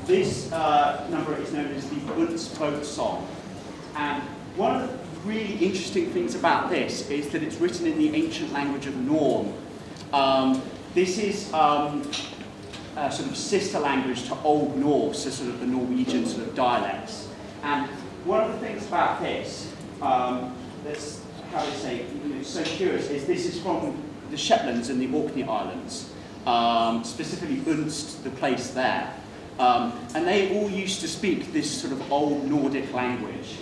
This number is known as the Unst boat song, and one of the really interesting things about this is that it's written in the ancient language of Norn. This is a sort of sister language to Old Norse, so sort of the Norwegian sort of dialects. And one of the things about this that's, how to say, so curious, is this is from the Shetlands and the Orkney Islands, specifically Unst, the place there. And they all used to speak this sort of old Nordic language.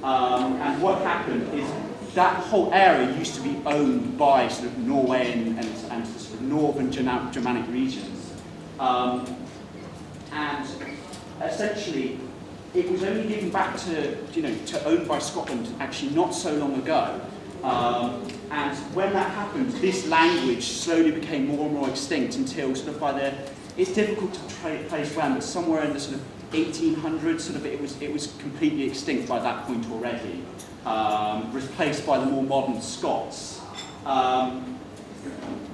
And what happened is that whole area used to be owned by sort of Norwegian and sort of northern Germanic regions. And essentially, it was only given back to, to owned by Scotland actually not so long ago. And when that happened, this language slowly became more and more extinct until sort of by the, it's difficult to place when, but somewhere in the sort of 1800s, sort of it was completely extinct by that point already, replaced by the more modern Scots. The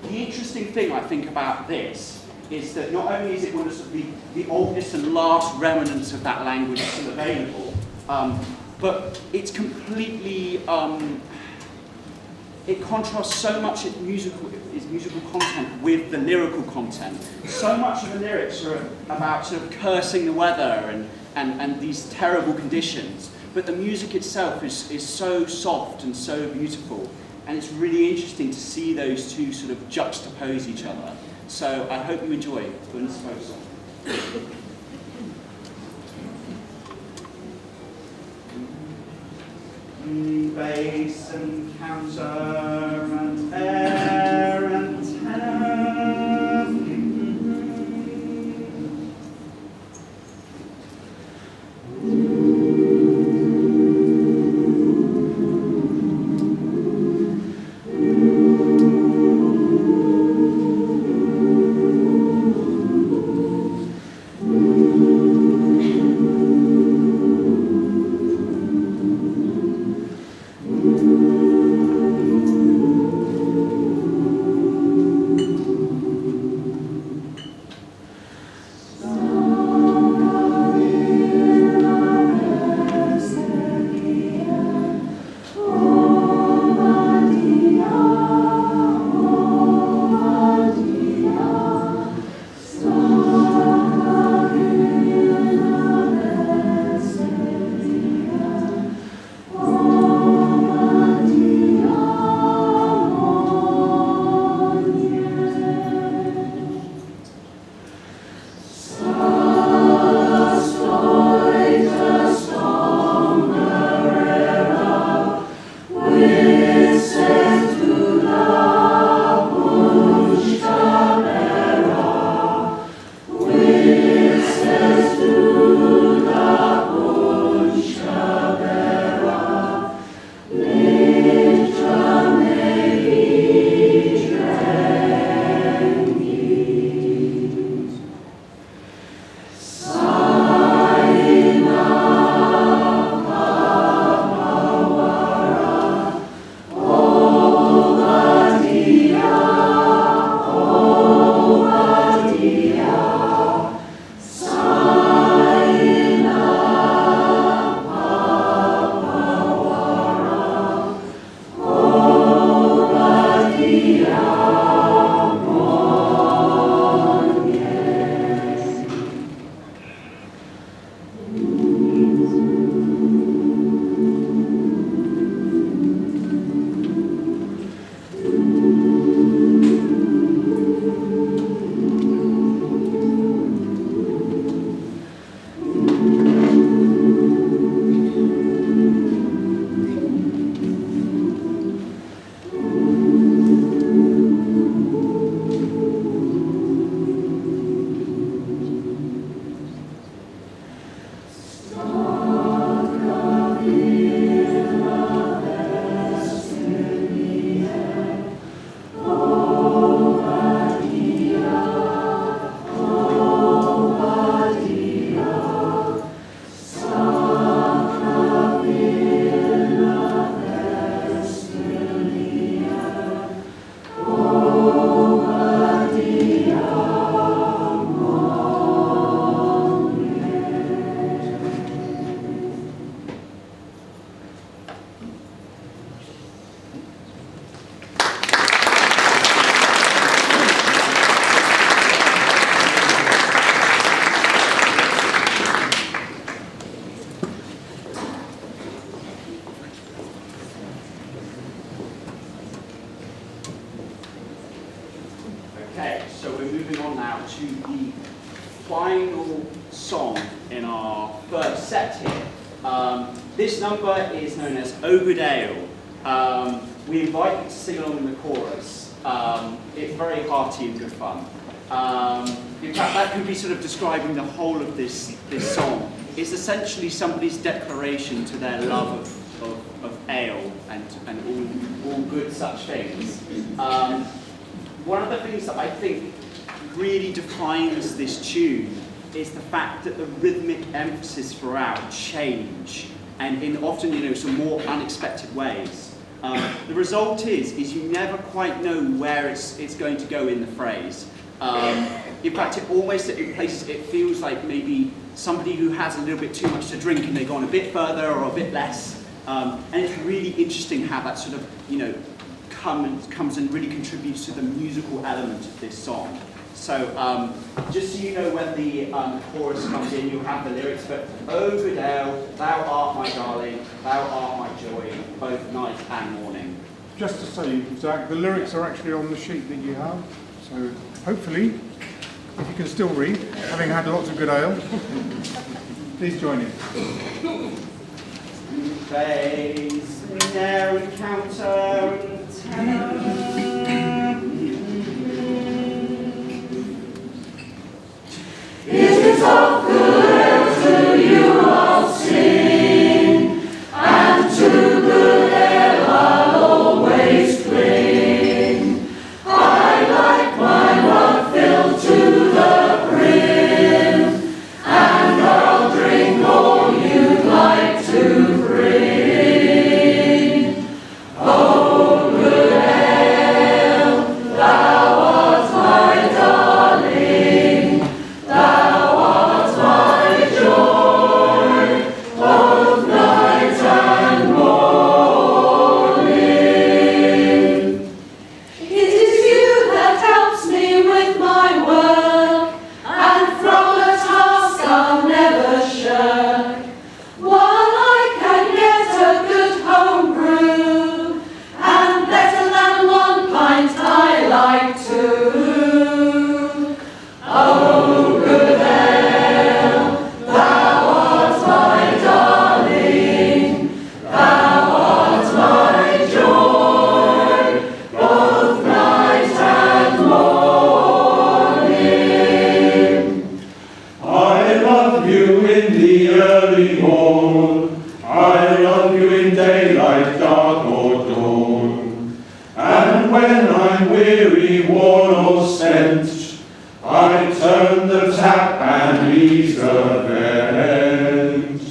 interesting thing I think about this is that not only is it one of sort of the oldest and last remnants of that language still available, but it's completely, it contrasts so much its musical content with the lyrical content. So much of the lyrics are about sort of cursing the weather and these terrible conditions, but the music itself is so soft and so beautiful, and it's really interesting to see those two sort of juxtapose each other. So I hope you enjoy Unst boat song. Bass and counter and air and tenor. on now to the final song in our first set here. This number is known as O Good Ale. We invite you to sing along in the chorus. It's very hearty and good fun. In fact, that can be sort of describing the whole of this song. It's essentially somebody's declaration to their love of ale and all good such things. One of the things that I think really defines this tune is the fact that the rhythmic emphasis throughout change, and in often, some more unexpected ways. The result is you never quite know where it's going to go in the phrase. In fact, it almost, in places, it feels like maybe somebody who has a little bit too much to drink and they've gone a bit further or a bit less. And it's really interesting how that sort of, comes and really contributes to the musical element of this song. So, just so you know, when the chorus comes in, you'll have the lyrics, but O good ale, thou art my darling, thou art my joy, both night and morning. Just to say, Zach, the lyrics are actually on the sheet that you have, so hopefully, if you can still read, having had lots of good ale, please join in. Phase, ne'er encounter, It is of good to you I'll sing, and to good ale I'll always cling. I like my mug filled to the brim, and I'll drink all you'd like to bring. Oh, good ale, thou art my darling, thou art my joy, both night and morning. It is you that helps me with my work, and from a task I'll never shirk. While I can get a good home brew, and better than 1 pint I like too. Oh, good ale, thou art my darling, thou art my joy, both night and morning. I love you in the early morn, I love you in daylight, dark or dawn. And when I'm weary, worn or spent, I turn the tap and ease the vent.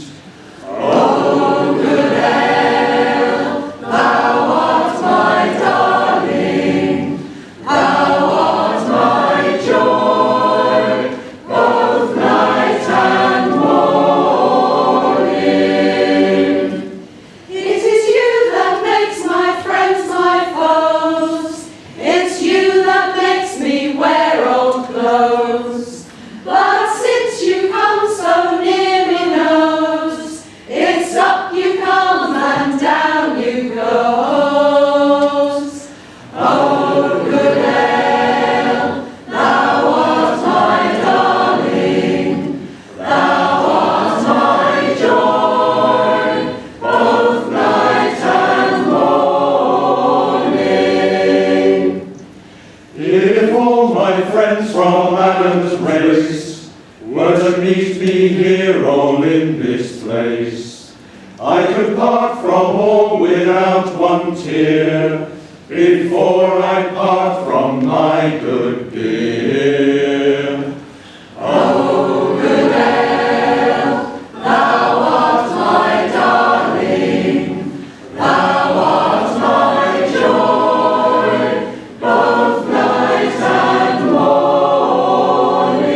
Oh, good ale, thou art my darling, thou art my joy, both night and morning. It is you that makes my friends my foes, it's you that makes me wear old clothes. But since you come so near me nose, it's up you come and down you goes. Oh, good ale, thou art my darling, thou art my joy, both night and morning. If all my friends from Adam's race were to meet me here all in this place, I could part from all without one tear before I part from my good dear. Oh, good ale, thou art my darling, thou art my joy, both night and morning.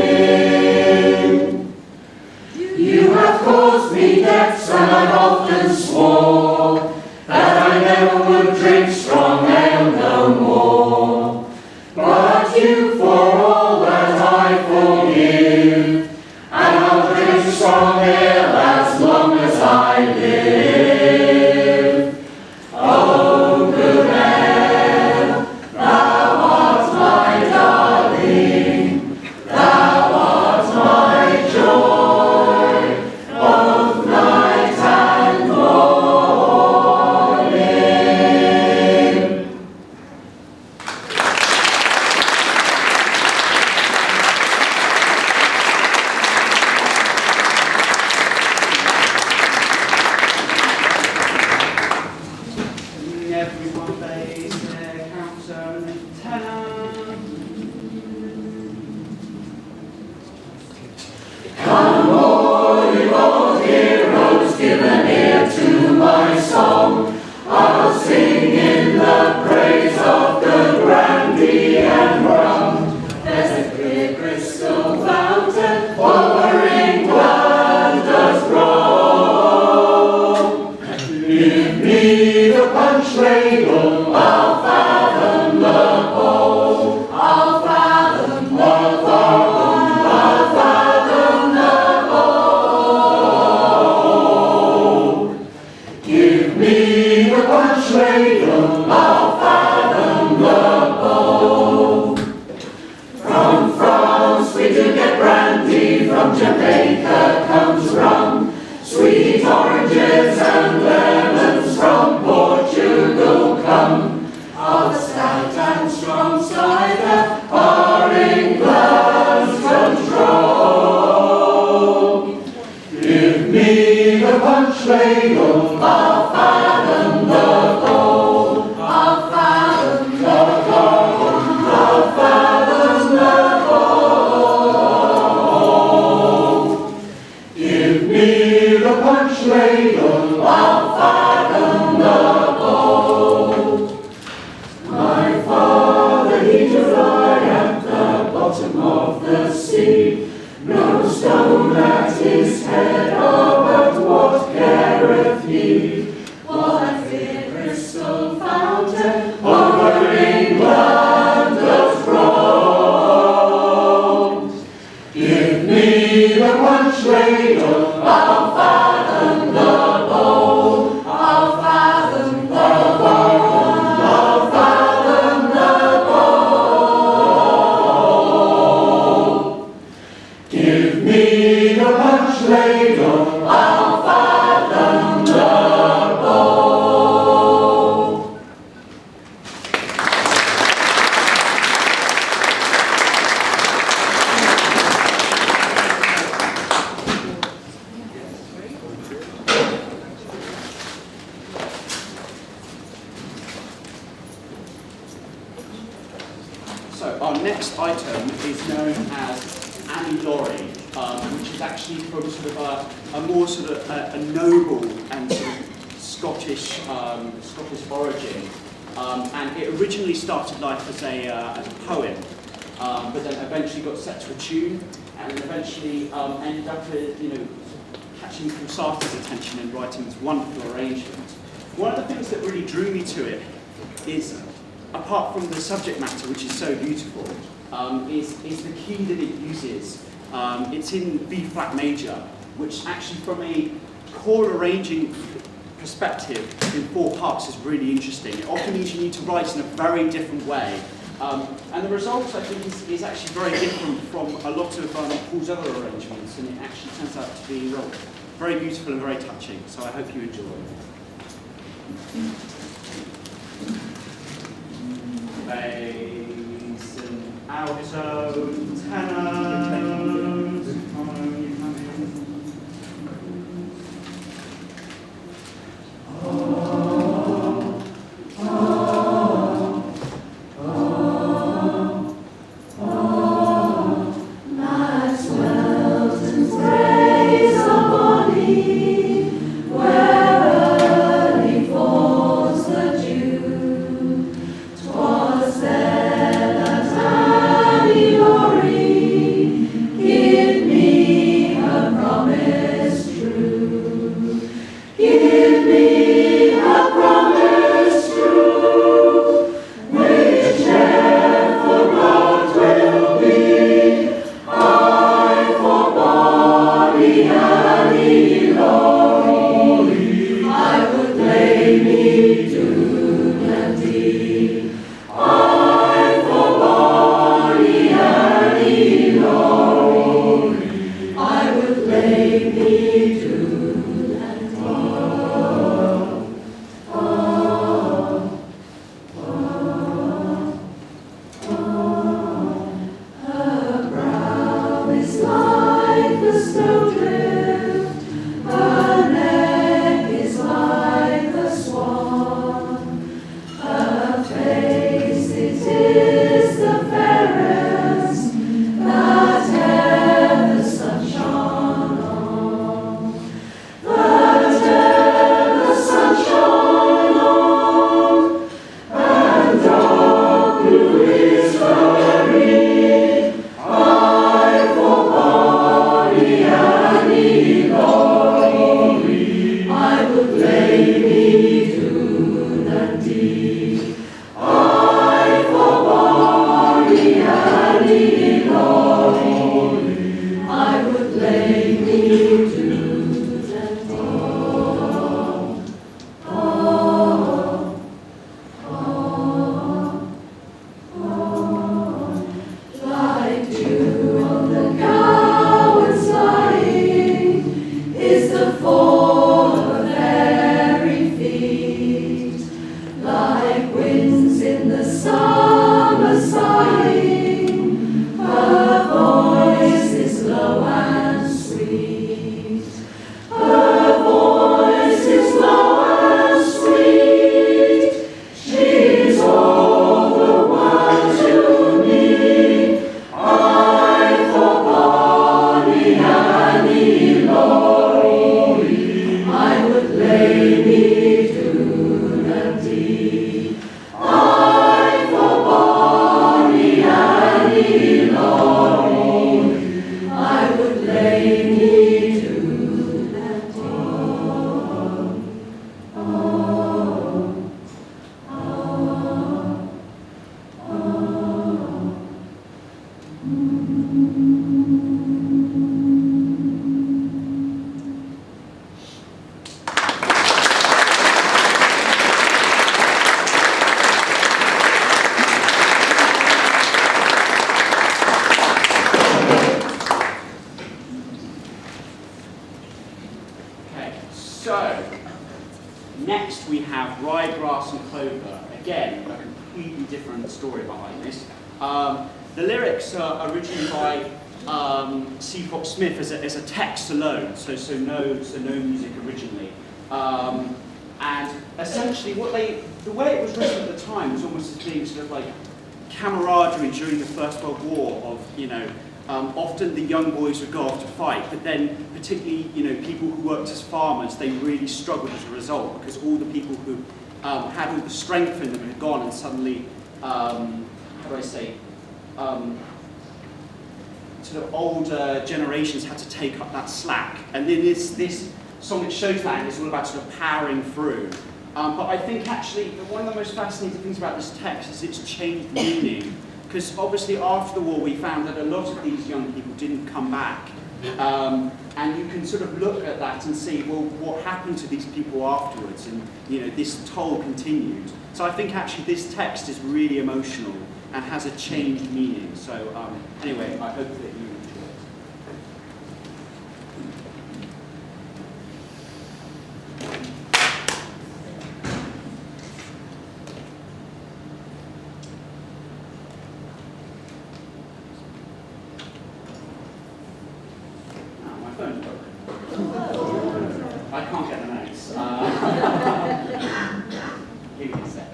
You have caused me debts, and I've often swore that I never would drink strong ale no more. But you, for crystal fountain over England does roll. Give me the punch ladle, I'll fathom the bowl. I'll fathom the bowl. Give me the punch ladle, I'll fathom the bowl. From France we do get brandy, from Jamaica comes rum, sweet oranges and lemons from Portugal come. All the stout and strong cider are England's control. Give me the punch ladle, I'll fathom the bowl. I'll fathom the bowl. I'll fathom the bowl. Give me the punch ladle, I'll fathom the bowl. My father, he did lie at the bottom of the sea. No stone at his head, oh, but what careth he? What clear crystal fountain over England does roll. Give me the punch ladle, I'll fathom the bowl. I'll fathom the bowl. I'll fathom the bowl. Give me the punch ladle, I'll fathom the bowl. So our next item is known as Annie Laurie, which is actually from sort of a more sort of a noble and sort of Scottish origin, and it originally started life as a poem, but then eventually got set to a tune, and then eventually ended up catching Sartre's attention and writing this wonderful arrangement. One of the things that really drew me to it is, apart from the subject matter, which is so beautiful, is the key that it uses. It's in B flat major, which actually from a chord arranging perspective in 4 parts is really interesting. It often means you need to write in a very different way. And the result, I think, is actually very different from a lot of Paul's other arrangements, and it actually turns out to be very beautiful and very touching. So I hope you enjoy. Bass and alto, tenor. Next we have Ryegrass and Clover. Again, a completely different story behind this. The lyrics are originally by C. Fox Smith as a text alone, so no music originally. And essentially the way it was written at the time was almost as being sort of like camaraderie during the First World War of, often the young boys would go off to fight, but then particularly, people who worked as farmers, they really struggled as a result because all the people who had all the strength in them had gone and suddenly, sort of older generations had to take up that slack. And then this song that shows that, and it's all about sort of powering through. But I think actually one of the most fascinating things about this text is its changed meaning. Because obviously after the war we found that a lot of these young people didn't come back. And you can sort of look at that and see, well, what happened to these people afterwards? And this toll continued. So I think actually this text is really emotional and has a changed meaning. So anyway, I hope that you enjoy it. My phone's broken. I can't get the notes. Give me a second.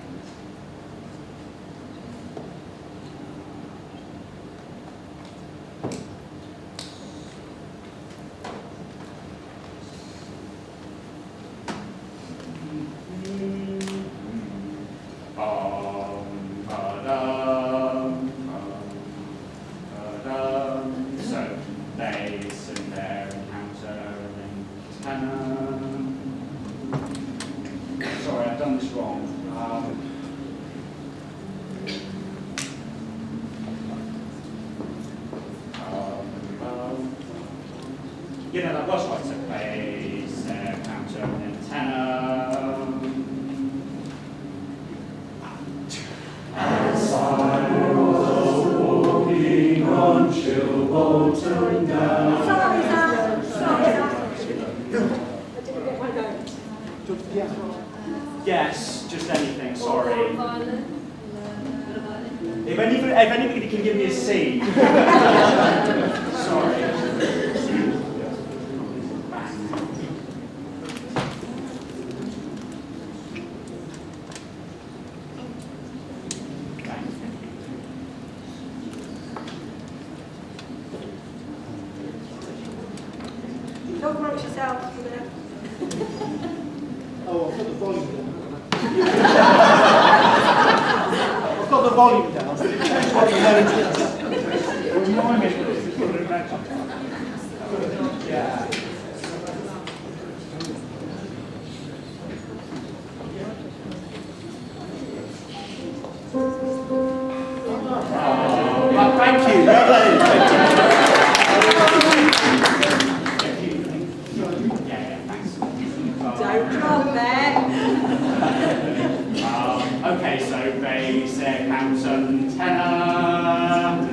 So they sit there and counter and then sorry, I've done this wrong. That was right. So bass, counter, and then tenor. As I was walking on Chilbolton Down. Sorry, Sam. I didn't get my notes. Yes, just anything, sorry. If anybody can give me a C. Sorry. Don't promote yourself for there. Oh, I've got the volume down. I've got the volume down. Yeah. Thank you. Well done. Don't drop there. Okay, so bass, counter, and tenor.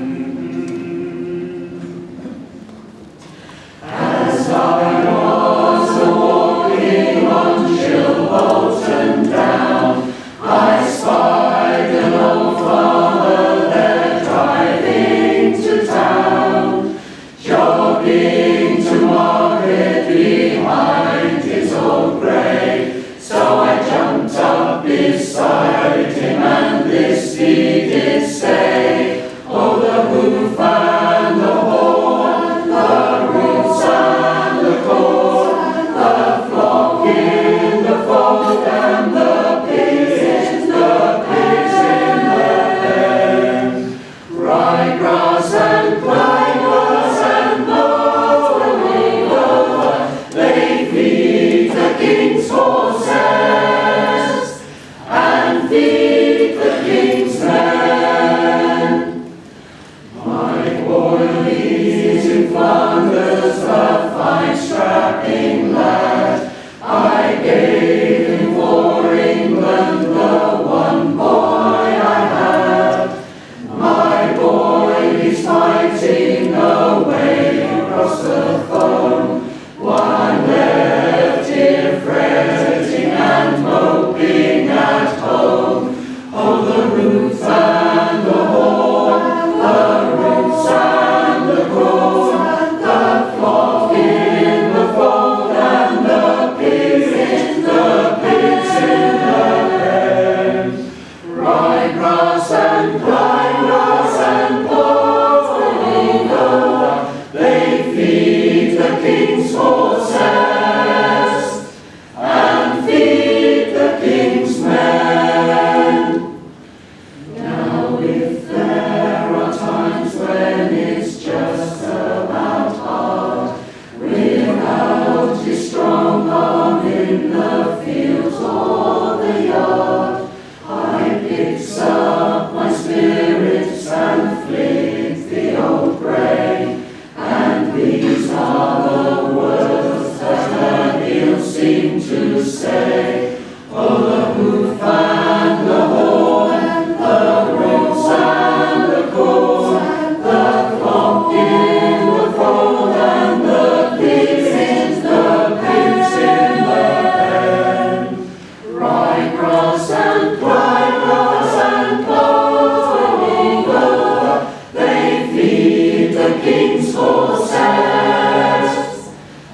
horses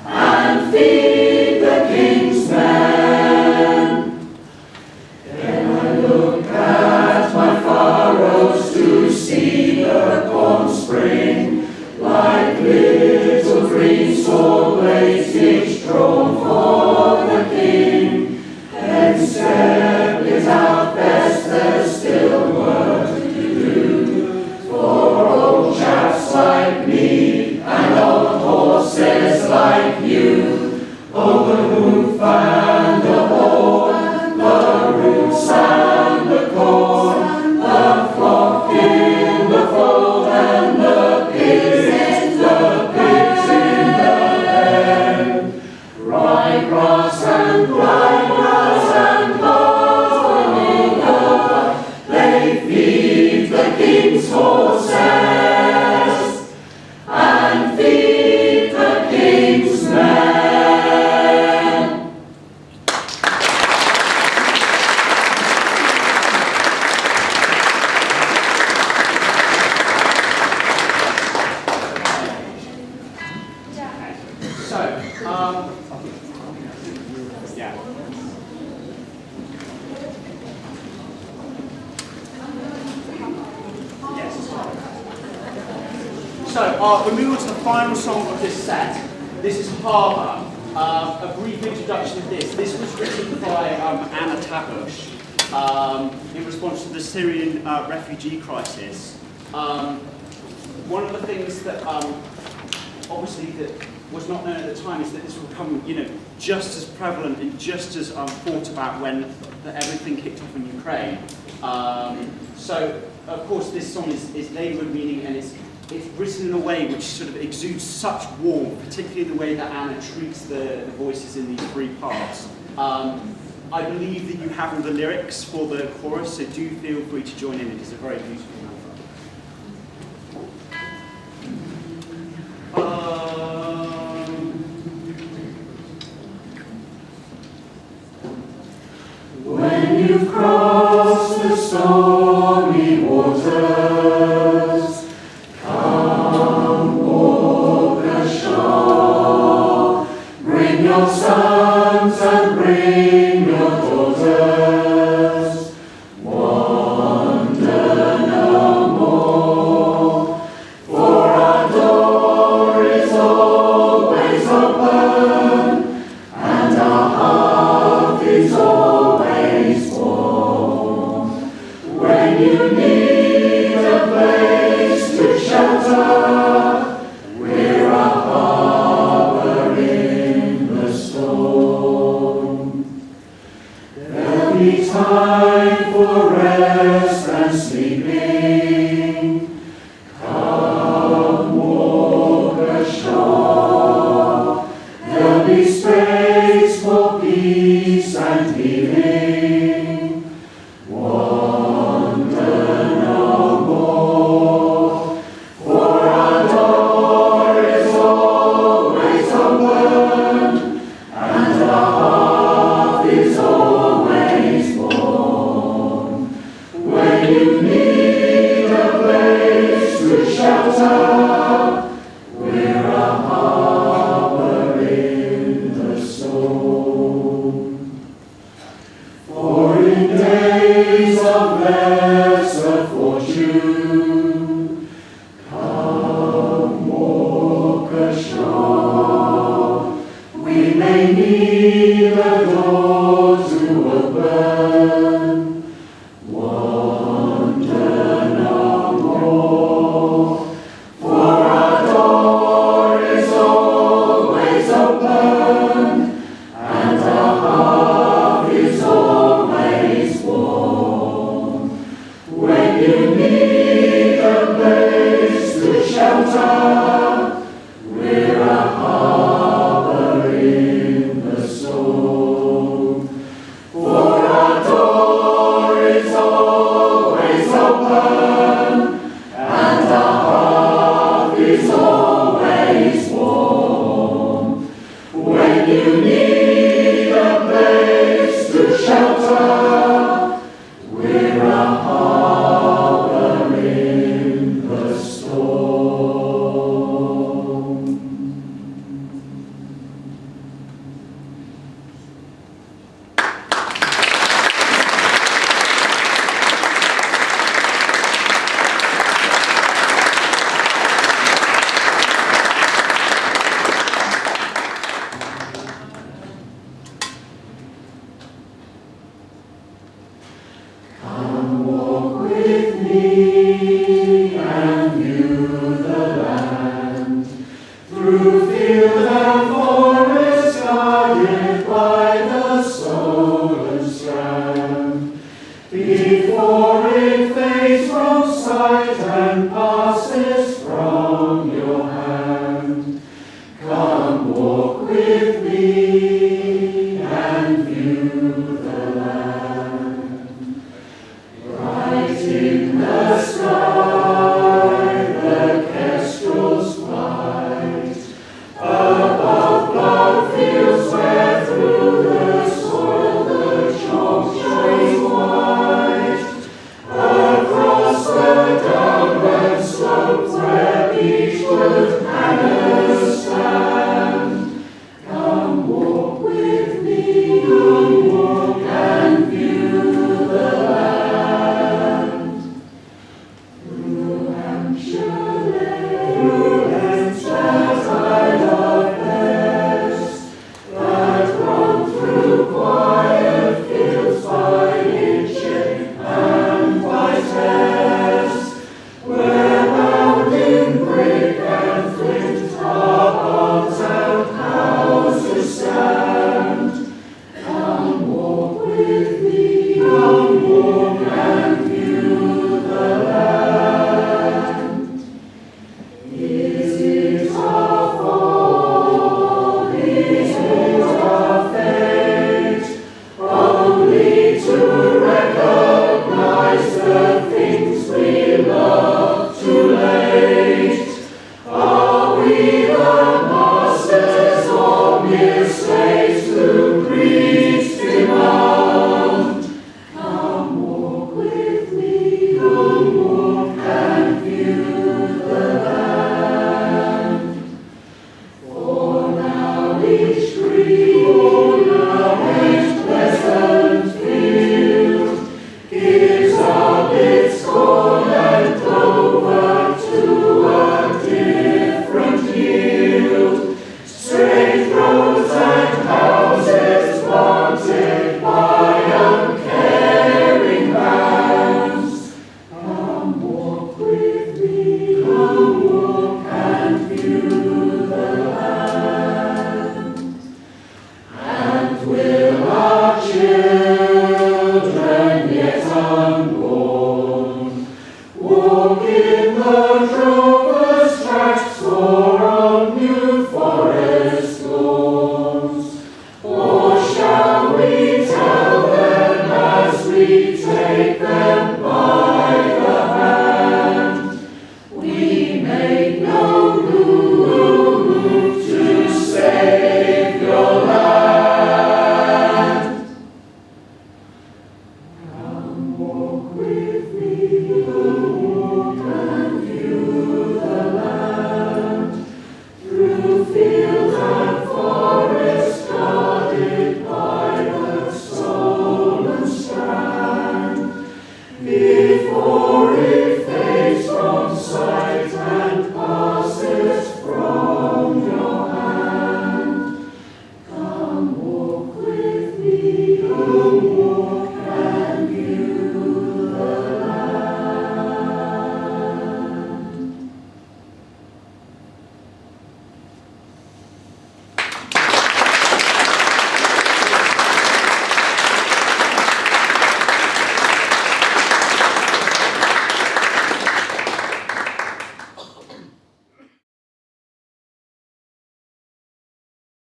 and feed the king's men. Then I look at my furrows to see the corn spring, like little green sword blades each drawn for the king. Then step it out best, there's still work to do, for old chaps like me and old horses like you. Oh, the hoof and the horn, the roots and the corn, the flock in the fold and the pigs in the pen. Ryegrass and Clover, they feed the king's horses and feed the king's men. So, yeah. Yes. So, we're moving on to the final song of this set. This is Harbour. A brief introduction of this. This was written by Anna Tabush in response to the Syrian refugee crisis. One of the things that obviously that was not known at the time is that this will become, just as prevalent and just as thought about when everything kicked off in Ukraine. So, of course, this song is laden with meaning, and it's written in a way which sort of exudes such warmth, particularly the way that Anna treats the voices in these three parts. I believe that you have all the lyrics for the chorus, so do feel free to join in. It is a very beautiful number. When you've crossed the stormy waters, come walk ashore. Bring your sons and bring your daughters. Wander no more, for our door is always open, and our heart is always warm. When you need a place to shelter, we're a harbour in the storm. There'll be time for rest and sleeping. Come walk ashore. There'll be space for peace and healing. Wander no more, for our door is always open, and our heart is always warm. When you need a place to shelter, we're a harbour in the storm. For in days of lesser fortune, come walk ashore. We may need a door to open. Wander no more, for our door is always open, and our heart is always warm. When you need a place to shelter, we're a harbour in the storm. through